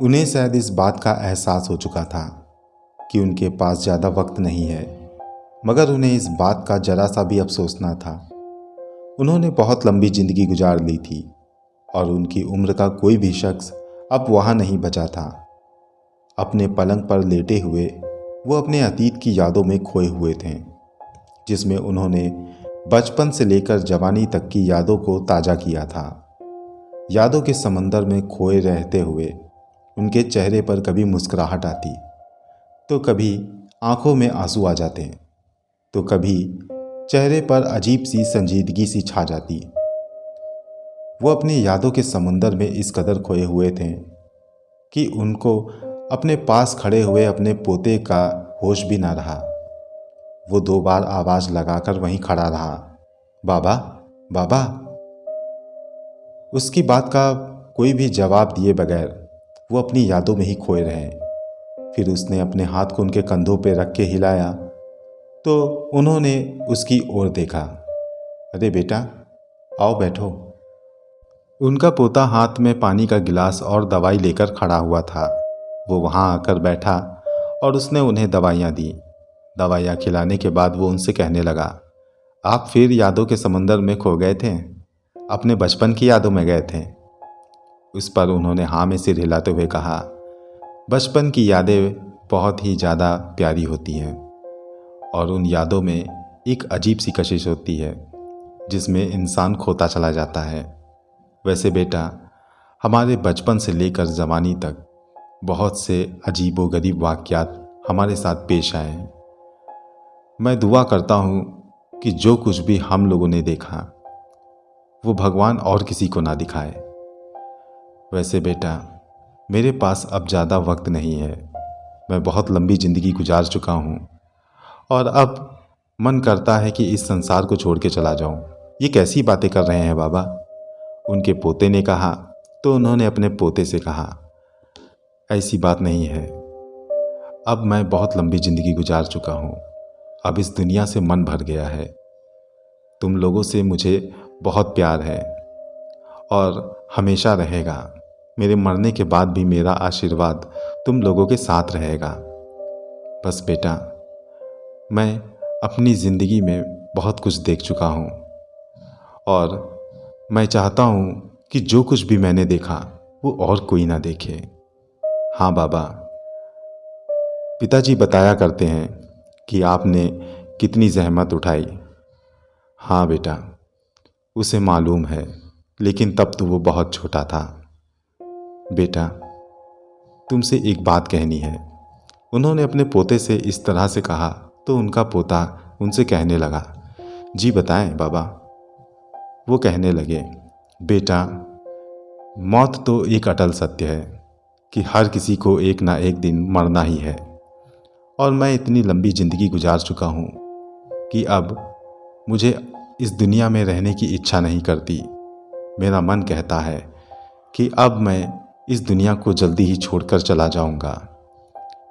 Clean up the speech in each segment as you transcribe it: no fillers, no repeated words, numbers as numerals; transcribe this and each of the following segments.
उन्हें शायद इस बात का एहसास हो चुका था कि उनके पास ज़्यादा वक्त नहीं है, मगर उन्हें इस बात का जरा सा भी अफसोस ना था। उन्होंने बहुत लंबी जिंदगी गुजार ली थी और उनकी उम्र का कोई भी शख्स अब वहाँ नहीं बचा था। अपने पलंग पर लेटे हुए वो अपने अतीत की यादों में खोए हुए थे, जिसमें उन्होंने बचपन से लेकर जवानी तक की यादों को ताज़ा किया था। यादों के समंदर में खोए रहते हुए उनके चेहरे पर कभी मुस्कुराहट आती, तो कभी आंखों में आंसू आ जाते, तो कभी चेहरे पर अजीब सी संजीदगी सी छा जाती। वो अपनी यादों के समंदर में इस कदर खोए हुए थे कि उनको अपने पास खड़े हुए अपने पोते का होश भी ना रहा। वो 2 बार आवाज़ लगाकर वहीं खड़ा रहा, बाबा, बाबा। उसकी बात का कोई भी जवाब दिए बगैर वो अपनी यादों में ही खोए रहे। फिर उसने अपने हाथ को उनके कंधों पर रख के हिलाया तो उन्होंने उसकी ओर देखा। अरे बेटा, आओ बैठो। उनका पोता हाथ में पानी का गिलास और दवाई लेकर खड़ा हुआ था। वो वहाँ आकर बैठा और उसने उन्हें दवाइयाँ दी। दवाइयाँ खिलाने के बाद वो उनसे कहने लगा, आप फिर यादों के समंदर में खो गए थे, अपने बचपन की यादों में गए थे। उस पर उन्होंने हाँ में सिर हिलाते हुए कहा, बचपन की यादें बहुत ही ज़्यादा प्यारी होती हैं और उन यादों में एक अजीब सी कशिश होती है जिसमें इंसान खोता चला जाता है। वैसे बेटा, हमारे बचपन से लेकर जवानी तक बहुत से अजीब व गरीब वाक़यात हमारे साथ पेश आए हैं। मैं दुआ करता हूँ कि जो कुछ भी हम लोगों ने देखा वो भगवान और किसी को ना दिखाए। वैसे बेटा, मेरे पास अब ज़्यादा वक्त नहीं है। मैं बहुत लंबी ज़िंदगी गुजार चुका हूँ और अब मन करता है कि इस संसार को छोड़ के चला जाऊँ। ये कैसी बातें कर रहे हैं बाबा? उनके पोते ने कहा तो उन्होंने अपने पोते से कहा, ऐसी बात नहीं है। अब मैं बहुत लंबी ज़िंदगी गुजार चुका हूँ। अब इस दुनिया से मन भर गया है। तुम लोगों से मुझे बहुत प्यार है और हमेशा रहेगा। मेरे मरने के बाद भी मेरा आशीर्वाद तुम लोगों के साथ रहेगा। बस बेटा, मैं अपनी ज़िंदगी में बहुत कुछ देख चुका हूँ और मैं चाहता हूँ कि जो कुछ भी मैंने देखा वो और कोई ना देखे। हाँ बाबा, पिताजी बताया करते हैं कि आपने कितनी जहमत उठाई। हाँ बेटा, उसे मालूम है, लेकिन तब तो वो बहुत छोटा था। बेटा, तुमसे एक बात कहनी है। उन्होंने अपने पोते से इस तरह से कहा तो उनका पोता उनसे कहने लगा, जी बताएं बाबा। वो कहने लगे, बेटा, मौत तो एक अटल सत्य है कि हर किसी को एक ना एक दिन मरना ही है और मैं इतनी लंबी ज़िंदगी गुजार चुका हूँ कि अब मुझे इस दुनिया में रहने की इच्छा नहीं करती। मेरा मन कहता है कि अब मैं इस दुनिया को जल्दी ही छोड़कर चला जाऊँगा।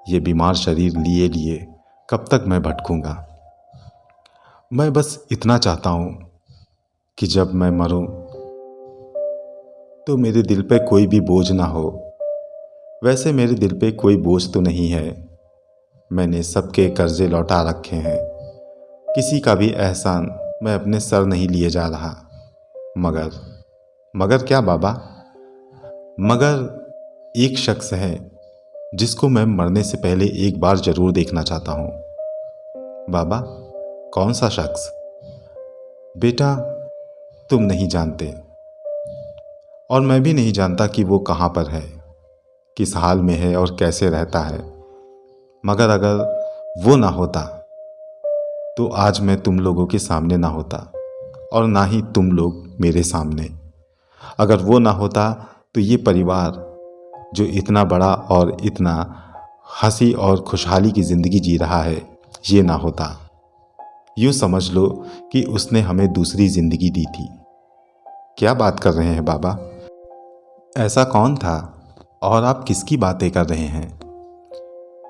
ये बीमार शरीर लिए लिए कब तक मैं भटकूँगा। मैं बस इतना चाहता हूँ कि जब मैं मरूँ तो मेरे दिल पे कोई भी बोझ ना हो। वैसे मेरे दिल पे कोई बोझ तो नहीं है। मैंने सबके कर्जे लौटा रखे हैं। किसी का भी एहसान मैं अपने सर नहीं लिए जा रहा। मगर क्या बाबा? मगर एक शख्स है जिसको मैं मरने से पहले एक बार ज़रूर देखना चाहता हूँ। बाबा, कौन सा शख्स? बेटा, तुम नहीं जानते और मैं भी नहीं जानता कि वो कहाँ पर है, किस हाल में है और कैसे रहता है। मगर अगर वो ना होता तो आज मैं तुम लोगों के सामने ना होता और ना ही तुम लोग मेरे सामने। अगर वो ना होता तो ये परिवार जो इतना बड़ा और इतना हंसी और खुशहाली की ज़िंदगी जी रहा है, ये ना होता। यूँ समझ लो कि उसने हमें दूसरी ज़िंदगी दी थी। क्या बात कर रहे हैं बाबा? ऐसा कौन था और आप किसकी बातें कर रहे हैं?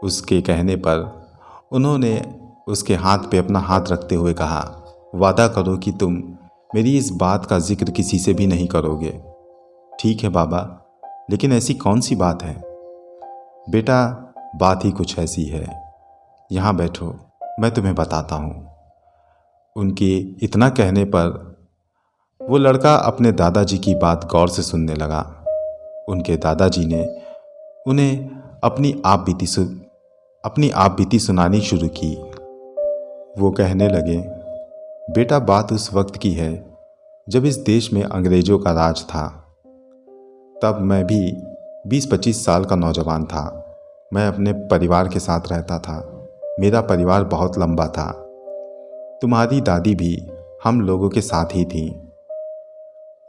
उसके कहने पर उन्होंने उसके हाथ पे अपना हाथ रखते हुए कहा, वादा करो कि तुम मेरी इस बात का जिक्र किसी से भी नहीं करोगे, ठीक है बाबा? लेकिन ऐसी कौन सी बात है? बेटा, बात ही कुछ ऐसी है। यहाँ बैठो, मैं तुम्हें बताता हूँ। उनके इतना कहने पर वो लड़का अपने दादाजी की बात गौर से सुनने लगा। उनके दादाजी ने उन्हें अपनी आप बीती सुनानी शुरू की। वो कहने लगे, बेटा, बात उस वक्त की है जब इस देश में अंग्रेज़ों का राज था। तब मैं भी 20-25 साल का नौजवान था। मैं अपने परिवार के साथ रहता था। मेरा परिवार बहुत लंबा था। तुम्हारी दादी भी हम लोगों के साथ ही थी।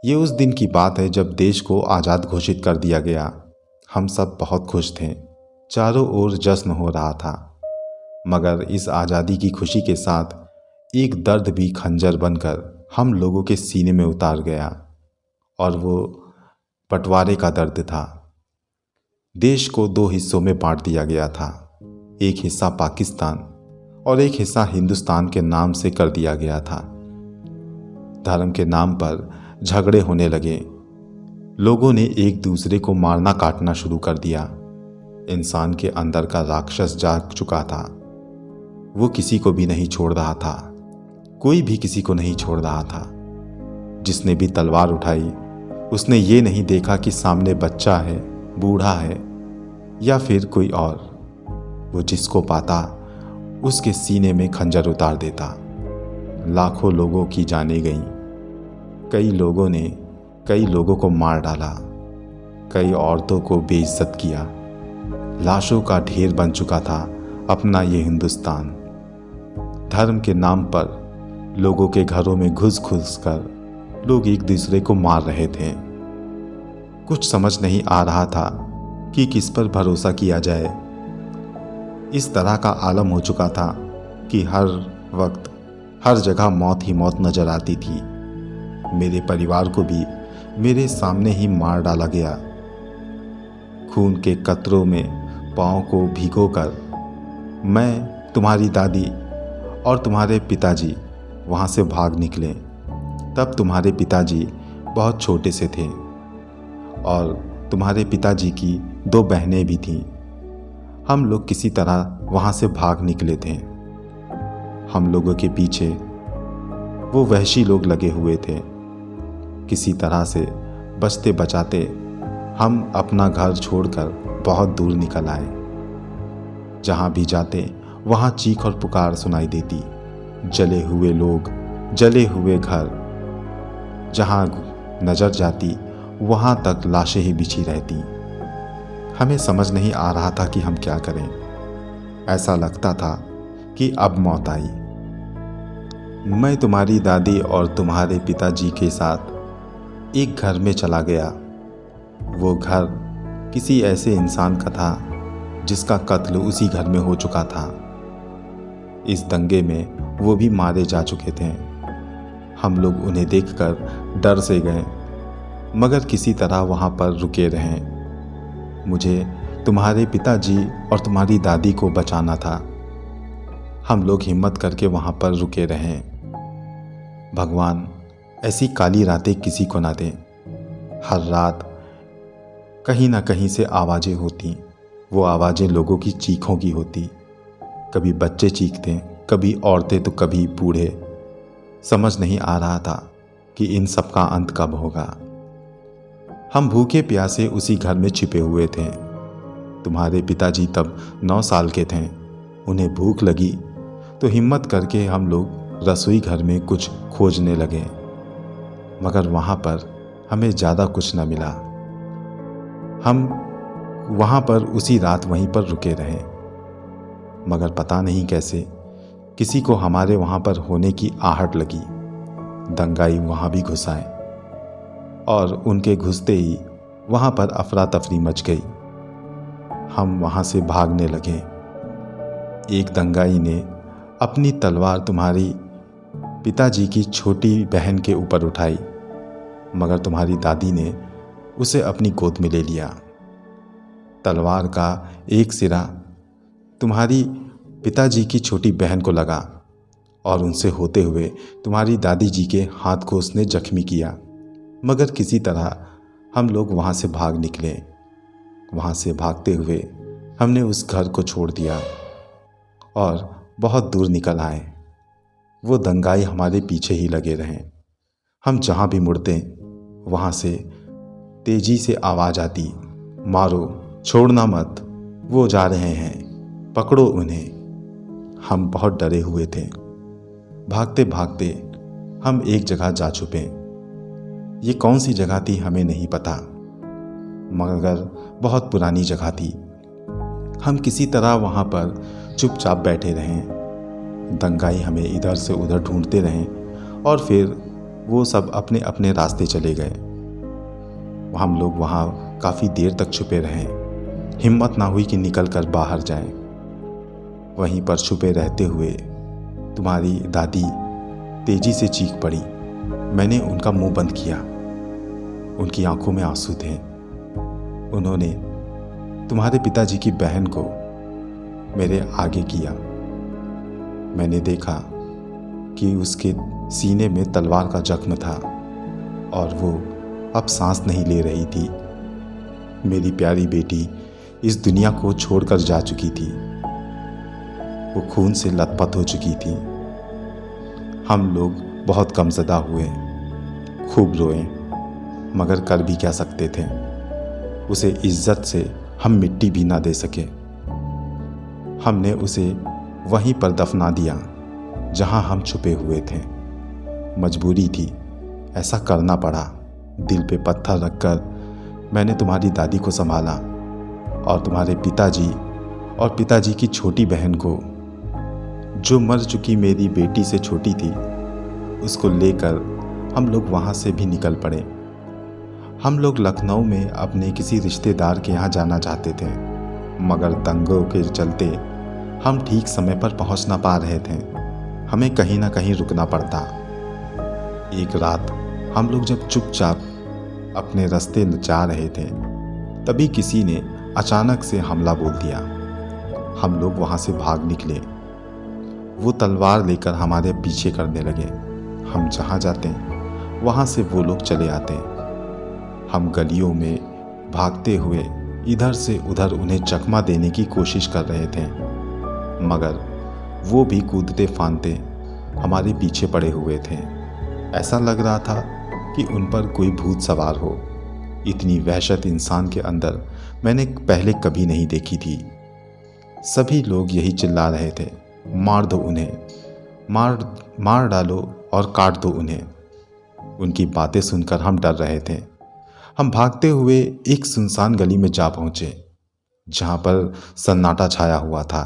ये उस दिन की बात है जब देश को आज़ाद घोषित कर दिया गया। हम सब बहुत खुश थे। चारों ओर जश्न हो रहा था। मगर इस आज़ादी की खुशी के साथ एक दर्द भी खंजर बनकर हम लोगों के सीने में उतार गया, और वो बंटवारे का दर्द था। देश को 2 हिस्सों में बांट दिया गया था। एक हिस्सा पाकिस्तान और एक हिस्सा हिंदुस्तान के नाम से कर दिया गया था। धर्म के नाम पर झगड़े होने लगे। लोगों ने एक दूसरे को मारना काटना शुरू कर दिया। इंसान के अंदर का राक्षस जाग चुका था। वो किसी को भी नहीं छोड़ रहा था। कोई भी किसी को नहीं छोड़ रहा था। जिसने भी तलवार उठाई, उसने ये नहीं देखा कि सामने बच्चा है, बूढ़ा है या फिर कोई और। वो जिसको पाता उसके सीने में खंजर उतार देता। लाखों लोगों की जानें गईं। कई लोगों को मार डाला। कई औरतों को बेइज्जत किया। लाशों का ढेर बन चुका था अपना ये हिंदुस्तान। धर्म के नाम पर लोगों के घरों में घुस कर लोग एक दूसरे को मार रहे थे। कुछ समझ नहीं आ रहा था कि किस पर भरोसा किया जाए। इस तरह का आलम हो चुका था कि हर वक्त हर जगह मौत ही मौत नजर आती थी। मेरे परिवार को भी मेरे सामने ही मार डाला गया। खून के कतरों में पाँव को भिगोकर मैं, तुम्हारी दादी और तुम्हारे पिताजी वहाँ से भाग निकले। तब तुम्हारे पिताजी बहुत छोटे से थे और तुम्हारे पिताजी की 2 बहनें भी थीं। हम लोग किसी तरह वहाँ से भाग निकले थे। हम लोगों के पीछे वो वहशी लोग लगे हुए थे। किसी तरह से बचते बचाते हम अपना घर छोड़कर बहुत दूर निकल आए। जहाँ भी जाते वहाँ चीख और पुकार सुनाई देती। जले हुए लोग, जले हुए घर, जहाँ नज़र जाती वहाँ तक लाशें ही बिछी रहती। हमें समझ नहीं आ रहा था कि हम क्या करें। ऐसा लगता था कि अब मौत आई। मैं तुम्हारी दादी और तुम्हारे पिताजी के साथ एक घर में चला गया। वो घर किसी ऐसे इंसान का था जिसका कत्ल उसी घर में हो चुका था। इस दंगे में वो भी मारे जा चुके थे। हम लोग उन्हें देखकर डर से गए, मगर किसी तरह वहाँ पर रुके रहें। मुझे तुम्हारे पिताजी और तुम्हारी दादी को बचाना था। हम लोग हिम्मत करके वहाँ पर रुके रहें। भगवान ऐसी काली रातें किसी को ना दें। हर रात कहीं ना कहीं से आवाज़ें होती। वो आवाज़ें लोगों की चीखों की होती। कभी बच्चे चीखते, कभी औरतें तो कभी बूढ़े। समझ नहीं आ रहा था कि इन सब का अंत कब होगा। हम भूखे प्यासे उसी घर में छिपे हुए थे। तुम्हारे पिताजी तब 9 साल के थे। उन्हें भूख लगी तो हिम्मत करके हम लोग रसोई घर में कुछ खोजने लगे, मगर वहाँ पर हमें ज़्यादा कुछ न मिला। हम वहाँ पर उसी रात वहीं पर रुके रहे, मगर पता नहीं कैसे किसी को हमारे वहाँ पर होने की आहट लगी। दंगाई वहाँ भी घुस आए और उनके घुसते ही वहाँ पर अफरा तफरी मच गई। हम वहाँ से भागने लगे। एक दंगाई ने अपनी तलवार तुम्हारी पिताजी की छोटी बहन के ऊपर उठाई, मगर तुम्हारी दादी ने उसे अपनी गोद में ले लिया। तलवार का एक सिरा तुम्हारी पिताजी की छोटी बहन को लगा और उनसे होते हुए तुम्हारी दादी जी के हाथ को उसने जख्मी किया। मगर किसी तरह हम लोग वहाँ से भाग निकले। वहाँ से भागते हुए हमने उस घर को छोड़ दिया और बहुत दूर निकल आए। वो दंगाई हमारे पीछे ही लगे रहे। हम जहाँ भी मुड़ते वहाँ से तेजी से आवाज़ आती, मारो, छोड़ना मत, वो जा रहे हैं, पकड़ो उन्हें। हम बहुत डरे हुए थे। भागते भागते हम एक जगह जा छुपे। ये कौन सी जगह थी हमें नहीं पता, मगर बहुत पुरानी जगह थी। हम किसी तरह वहाँ पर चुपचाप बैठे रहें। दंगाई हमें इधर से उधर ढूंढते रहें और फिर वो सब अपने अपने रास्ते चले गए। हम लोग वहाँ काफ़ी देर तक छुपे रहें। हिम्मत ना हुई कि निकल कर बाहर जाएं। वहीं पर छुपे रहते हुए तुम्हारी दादी तेजी से चीख पड़ी। मैंने उनका मुंह बंद किया। उनकी आंखों में आंसू थे। उन्होंने तुम्हारे पिताजी की बहन को मेरे आगे किया। मैंने देखा कि उसके सीने में तलवार का जख्म था और वो अब सांस नहीं ले रही थी। मेरी प्यारी बेटी इस दुनिया को छोड़कर जा चुकी थी। वो खून से लथपथ हो चुकी थी। हम लोग बहुत गमज़दा हुए, खूब रोए, मगर कर भी क्या सकते थे। उसे इज्जत से हम मिट्टी भी ना दे सके। हमने उसे वहीं पर दफना दिया जहां हम छुपे हुए थे। मजबूरी थी, ऐसा करना पड़ा। दिल पे पत्थर रखकर मैंने तुम्हारी दादी को संभाला और तुम्हारे पिताजी और पिताजी की छोटी बहन को, जो मर चुकी मेरी बेटी से छोटी थी, उसको लेकर हम लोग वहाँ से भी निकल पड़े। हम लोग लखनऊ में अपने किसी रिश्तेदार के यहाँ जाना चाहते थे, मगर दंगों के चलते हम ठीक समय पर पहुँच ना पा रहे थे। हमें कहीं ना कहीं रुकना पड़ता। एक रात हम लोग जब चुपचाप अपने रास्ते जा रहे थे, तभी किसी ने अचानक से हमला बोल दिया। हम लोग वहाँ से भाग निकले। वो तलवार लेकर हमारे पीछे करने लगे। हम जहाँ जाते वहाँ से वो लोग चले आते। हम गलियों में भागते हुए इधर से उधर उन्हें चकमा देने की कोशिश कर रहे थे, मगर वो भी कूदते फांदते हमारे पीछे पड़े हुए थे। ऐसा लग रहा था कि उन पर कोई भूत सवार हो। इतनी वहशत इंसान के अंदर मैंने पहले कभी नहीं देखी थी। सभी लोग यही चिल्ला रहे थे, मार दो उन्हें, मार डालो और काट दो उन्हें। उनकी बातें सुनकर हम डर रहे थे। हम भागते हुए एक सुनसान गली में जा पहुंचे, जहां पर सन्नाटा छाया हुआ था।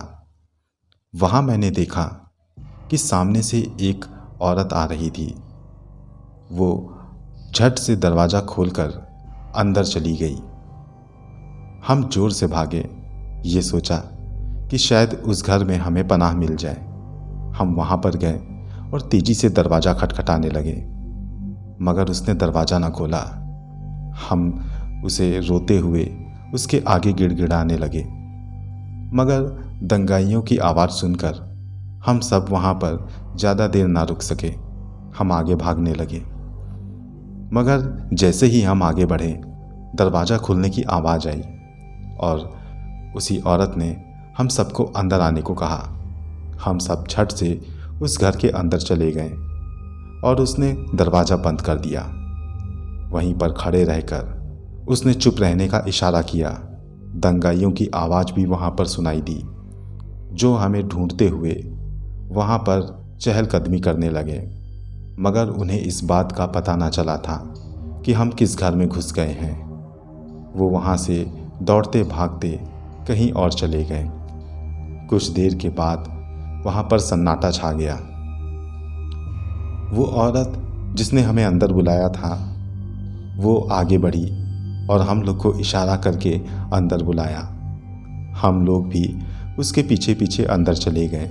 वहां मैंने देखा कि सामने से एक औरत आ रही थी। वो झट से दरवाज़ा खोलकर अंदर चली गई। हम जोर से भागे, ये सोचा कि शायद उस घर में हमें पनाह मिल जाए। हम वहाँ पर गए और तेजी से दरवाज़ा खटखटाने लगे, मगर उसने दरवाज़ा ना खोला। हम उसे रोते हुए उसके आगे गिड़गिड़ाने लगे, मगर दंगाइयों की आवाज़ सुनकर हम सब वहाँ पर ज़्यादा देर ना रुक सके। हम आगे भागने लगे, मगर जैसे ही हम आगे बढ़े, दरवाज़ा खुलने की आवाज़ आई और उसी औरत ने हम सबको अंदर आने को कहा। हम सब झट से उस घर के अंदर चले गए और उसने दरवाज़ा बंद कर दिया। वहीं पर खड़े रहकर उसने चुप रहने का इशारा किया। दंगाइयों की आवाज़ भी वहाँ पर सुनाई दी, जो हमें ढूंढते हुए वहाँ पर चहलकदमी करने लगे, मगर उन्हें इस बात का पता ना चला था कि हम किस घर में घुस गए हैं। वो वहाँ से दौड़ते भागते कहीं और चले गए। कुछ देर के बाद वहाँ पर सन्नाटा छा गया। वो औरत जिसने हमें अंदर बुलाया था, वो आगे बढ़ी और हम लोग को इशारा करके अंदर बुलाया। हम लोग भी उसके पीछे पीछे अंदर चले गए।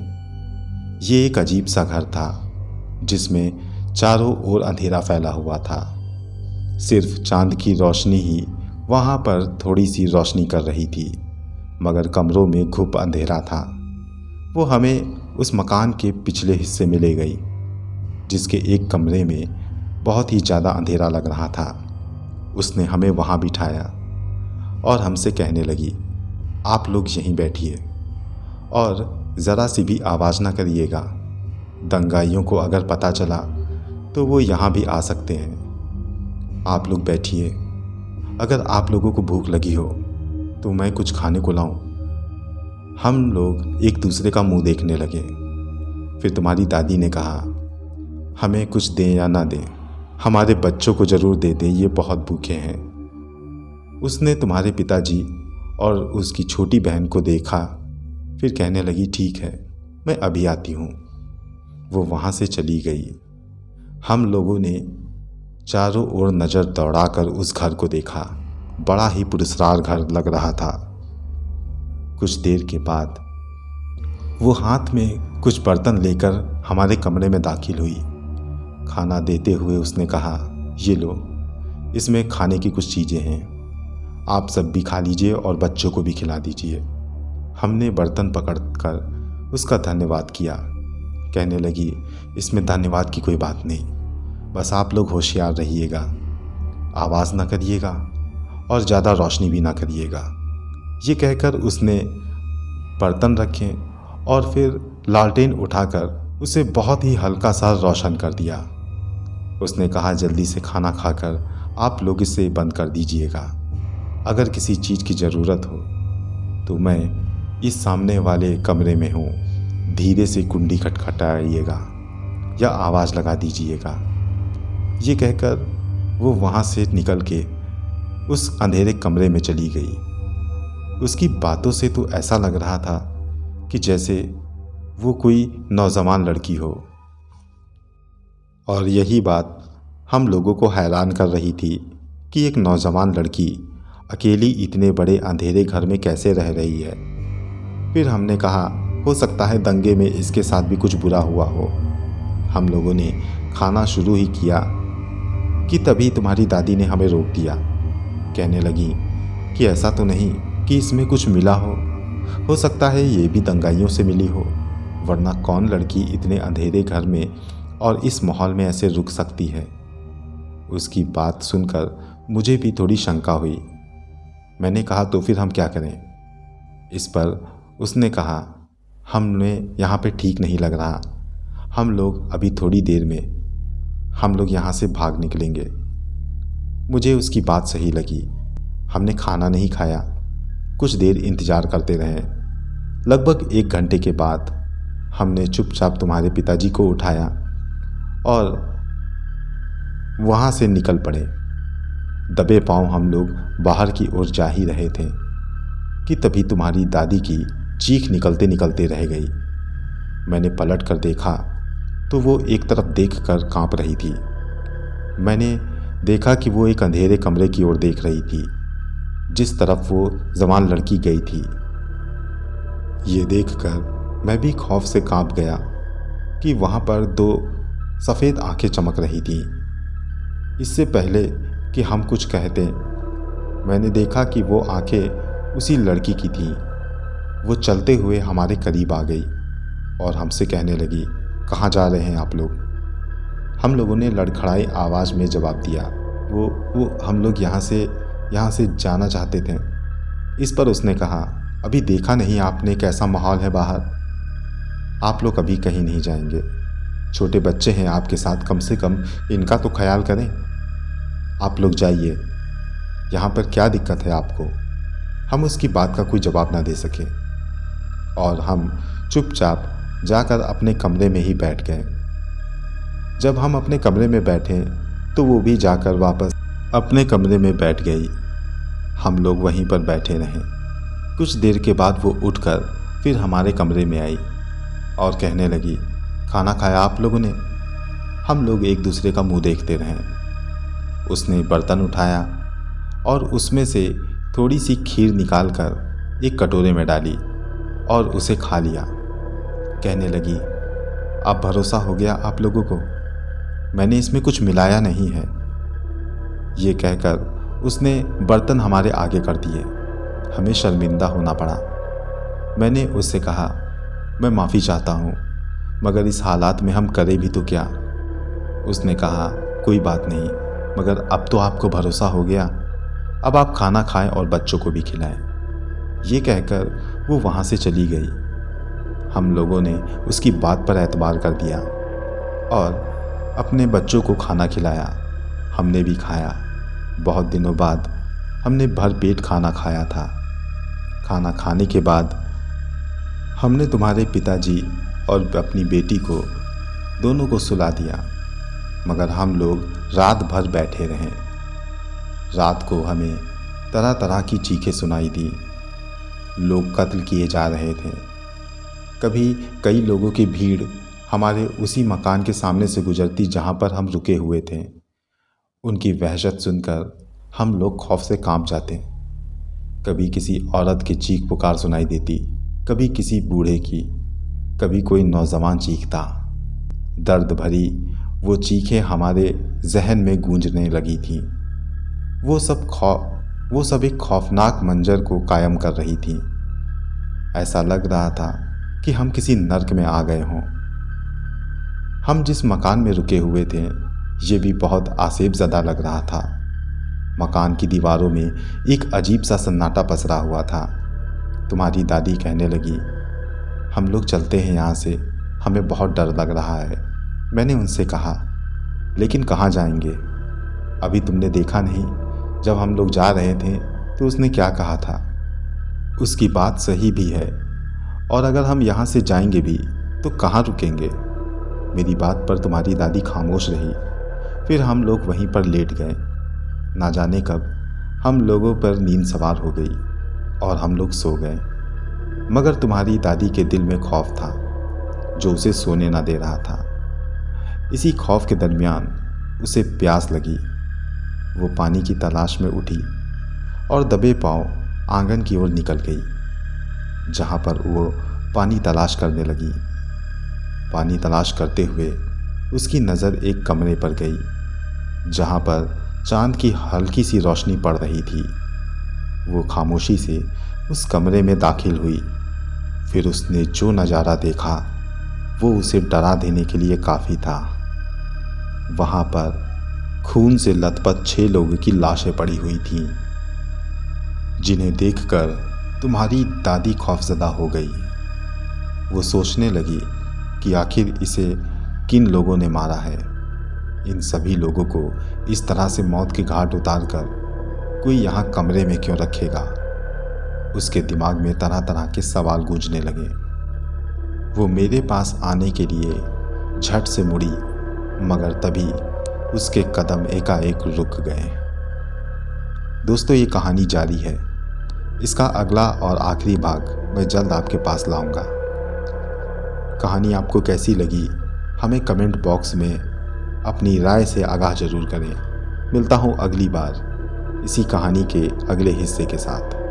ये एक अजीब सा घर था, जिसमें चारों ओर अंधेरा फैला हुआ था। सिर्फ चांद की रोशनी ही वहाँ पर थोड़ी सी रोशनी कर रही थी, मगर कमरों में घुप अंधेरा था। वो हमें उस मकान के पिछले हिस्से में ले गई, जिसके एक कमरे में बहुत ही ज़्यादा अंधेरा लग रहा था। उसने हमें वहाँ बिठाया और हमसे कहने लगी, आप लोग यहीं बैठिए और ज़रा सी भी आवाज़ ना करिएगा। दंगाइयों को अगर पता चला तो वो यहाँ भी आ सकते हैं। आप लोग बैठिए। अगर आप लोगों को भूख लगी हो तो मैं कुछ खाने को लाऊं। हम लोग एक दूसरे का मुंह देखने लगे। फिर तुम्हारी दादी ने कहा, हमें कुछ दें या ना दें, हमारे बच्चों को ज़रूर दे दें, ये बहुत भूखे हैं। उसने तुम्हारे पिताजी और उसकी छोटी बहन को देखा, फिर कहने लगी, ठीक है, मैं अभी आती हूँ। वो वहाँ से चली गई। हम लोगों ने चारों ओर नज़र दौड़ाकर उस घर को देखा। बड़ा ही पुरस्कार घर लग रहा था। कुछ देर के बाद वो हाथ में कुछ बर्तन लेकर हमारे कमरे में दाखिल हुई। खाना देते हुए उसने कहा, ये लो, इसमें खाने की कुछ चीज़ें हैं, आप सब भी खा लीजिए और बच्चों को भी खिला दीजिए। हमने बर्तन पकड़कर उसका धन्यवाद किया। कहने लगी, इसमें धन्यवाद की कोई बात नहीं, बस आप लोग होशियार रहिएगा, आवाज़ ना करिएगा और ज़्यादा रोशनी भी ना करिएगा। ये कहकर उसने बर्तन रखे और फिर लालटेन उठाकर उसे बहुत ही हल्का सा रोशन कर दिया। उसने कहा, जल्दी से खाना खाकर आप लोग इसे बंद कर दीजिएगा। अगर किसी चीज़ की ज़रूरत हो तो मैं इस सामने वाले कमरे में हूँ, धीरे से कुंडी खटखटाइएगा या आवाज़ लगा दीजिएगा। ये कहकर वो वहाँ से निकल के उस अंधेरे कमरे में चली गई। उसकी बातों से तो ऐसा लग रहा था कि जैसे वो कोई नौजवान लड़की हो। और यही बात हम लोगों को हैरान कर रही थी कि एक नौजवान लड़की अकेली इतने बड़े अंधेरे घर में कैसे रह रही है। फिर हमने कहा, हो सकता है दंगे में इसके साथ भी कुछ बुरा हुआ हो। हम लोगों ने खाना शुरू ही किया कि तभी तुम्हारी दादी ने हमें रोक दिया। कहने लगी कि ऐसा तो नहीं कि इसमें कुछ मिला हो सकता है ये भी दंगाइयों से मिली हो, वरना कौन लड़की इतने अंधेरे घर में और इस माहौल में ऐसे रुक सकती है। उसकी बात सुनकर मुझे भी थोड़ी शंका हुई। मैंने कहा, तो फिर हम क्या करें? इस पर उसने कहा, हमें यहाँ पे ठीक नहीं लग रहा, हम लोग अभी थोड़ी देर में हम लोग यहाँ से भाग निकलेंगे। मुझे उसकी बात सही लगी। हमने खाना नहीं खाया, कुछ देर इंतज़ार करते रहे। लगभग 1 घंटे के बाद हमने चुपचाप तुम्हारे पिताजी को उठाया और वहाँ से निकल पड़े। दबे पांव हम लोग बाहर की ओर जा ही रहे थे कि तभी तुम्हारी दादी की चीख निकलते निकलते रह गई। मैंने पलट कर देखा तो वो एक तरफ देखकर कांप रही थी। मैंने देखा कि वो एक अंधेरे कमरे की ओर देख रही थी जिस तरफ वो जवान लड़की गई थी। ये देखकर मैं भी खौफ से कांप गया कि वहाँ पर 2 सफ़ेद आंखें चमक रही थीं। इससे पहले कि हम कुछ कहते, मैंने देखा कि वो आंखें उसी लड़की की थीं। वो चलते हुए हमारे करीब आ गई और हमसे कहने लगी, कहाँ जा रहे हैं आप लोग? हम लोगों ने लड़खड़ाई आवाज़ में जवाब दिया, वो हम लोग यहाँ से जाना चाहते थे। इस पर उसने कहा, अभी देखा नहीं आपने कैसा माहौल है बाहर? आप लोग अभी कहीं नहीं जाएंगे, छोटे बच्चे हैं आपके साथ, कम से कम इनका तो ख्याल करें। आप लोग जाइए, यहाँ पर क्या दिक्कत है आपको? हम उसकी बात का कोई जवाब ना दे सके और हम चुपचाप जाकर अपने कमरे में ही बैठ गए। जब हम अपने कमरे में बैठे तो वो भी जाकर वापस अपने कमरे में बैठ गई। हम लोग वहीं पर बैठे रहे। कुछ देर के बाद वो उठकर फिर हमारे कमरे में आई और कहने लगी, खाना खाया आप लोगों ने? हम लोग एक दूसरे का मुंह देखते रहे। उसने बर्तन उठाया और उसमें से थोड़ी सी खीर निकालकर एक कटोरे में डाली और उसे खा लिया। कहने लगी, अब भरोसा हो गया आप लोगों को, मैंने इसमें कुछ मिलाया नहीं है। ये कहकर उसने बर्तन हमारे आगे कर दिए। हमें शर्मिंदा होना पड़ा। मैंने उससे कहा, मैं माफ़ी चाहता हूँ, मगर इस हालात में हम करें भी तो क्या। उसने कहा, कोई बात नहीं, मगर अब तो आपको भरोसा हो गया, अब आप खाना खाएं और बच्चों को भी खिलाएं। ये कहकर वो वहाँ से चली गई। हम लोगों ने उसकी बात पर एतबार कर दिया और अपने बच्चों को खाना खिलाया। हमने भी खाया। बहुत दिनों बाद हमने भर पेट खाना खाया था। खाना खाने के बाद हमने तुम्हारे पिताजी और अपनी बेटी को दोनों को सुला दिया, मगर हम लोग रात भर बैठे रहे। रात को हमें तरह तरह की चीखें सुनाई दी। लोग कत्ल किए जा रहे थे। कभी कई लोगों की भीड़ हमारे उसी मकान के सामने से गुजरती जहाँ पर हम रुके हुए थे। उनकी वहशत सुनकर हम लोग खौफ से कांप जाते। कभी किसी औरत की चीख पुकार सुनाई देती, कभी किसी बूढ़े की, कभी कोई नौजवान चीखता। दर्द भरी वो चीखें हमारे जहन में गूंजने लगी थीं। वो सब एक खौफनाक मंजर को कायम कर रही थी। ऐसा लग रहा था कि हम किसी नर्क में आ गए हों। हम जिस मकान में रुके हुए थे ये भी बहुत आसेबज़दा लग रहा था। मकान की दीवारों में एक अजीब सा सन्नाटा पसरा हुआ था। तुम्हारी दादी कहने लगी, हम लोग चलते हैं यहाँ से, हमें बहुत डर लग रहा है। मैंने उनसे कहा, लेकिन कहाँ जाएंगे? अभी तुमने देखा नहीं, जब हम लोग जा रहे थे तो उसने क्या कहा था। उसकी बात सही भी है, और अगर हम यहाँ से जाएंगे भी तो कहाँ रुकेंगे? मेरी बात पर तुम्हारी दादी खामोश रही। फिर हम लोग वहीं पर लेट गए। ना जाने कब हम लोगों पर नींद सवार हो गई और हम लोग सो गए। मगर तुम्हारी दादी के दिल में खौफ था जो उसे सोने ना दे रहा था। इसी खौफ के दरमियान उसे प्यास लगी। वो पानी की तलाश में उठी और दबे पांव आंगन की ओर निकल गई, जहाँ पर वो पानी तलाश करने लगी। पानी तलाश करते हुए उसकी नज़र एक कमरे पर गई, जहाँ पर चांद की हल्की सी रोशनी पड़ रही थी। वो खामोशी से उस कमरे में दाखिल हुई। फिर उसने जो नज़ारा देखा वो उसे डरा देने के लिए काफ़ी था। वहाँ पर खून से लथपथ 6 लोगों की लाशें पड़ी हुई थीं, जिन्हें देखकर तुम्हारी दादी खौफजदा हो गई। वो सोचने लगी कि आखिर इसे किन लोगों ने मारा है। इन सभी लोगों को इस तरह से मौत के घाट उतार कर कोई यहाँ कमरे में क्यों रखेगा? उसके दिमाग में तरह तरह के सवाल गूंजने लगे। वो मेरे पास आने के लिए झट से मुड़ी, मगर तभी उसके कदम एकाएक रुक गए। दोस्तों, ये कहानी जारी है। इसका अगला और आखिरी भाग मैं जल्द आपके पास लाऊंगा। कहानी आपको कैसी लगी हमें कमेंट बॉक्स में अपनी राय से आगाह ज़रूर करें। मिलता हूँ अगली बार इसी कहानी के अगले हिस्से के साथ।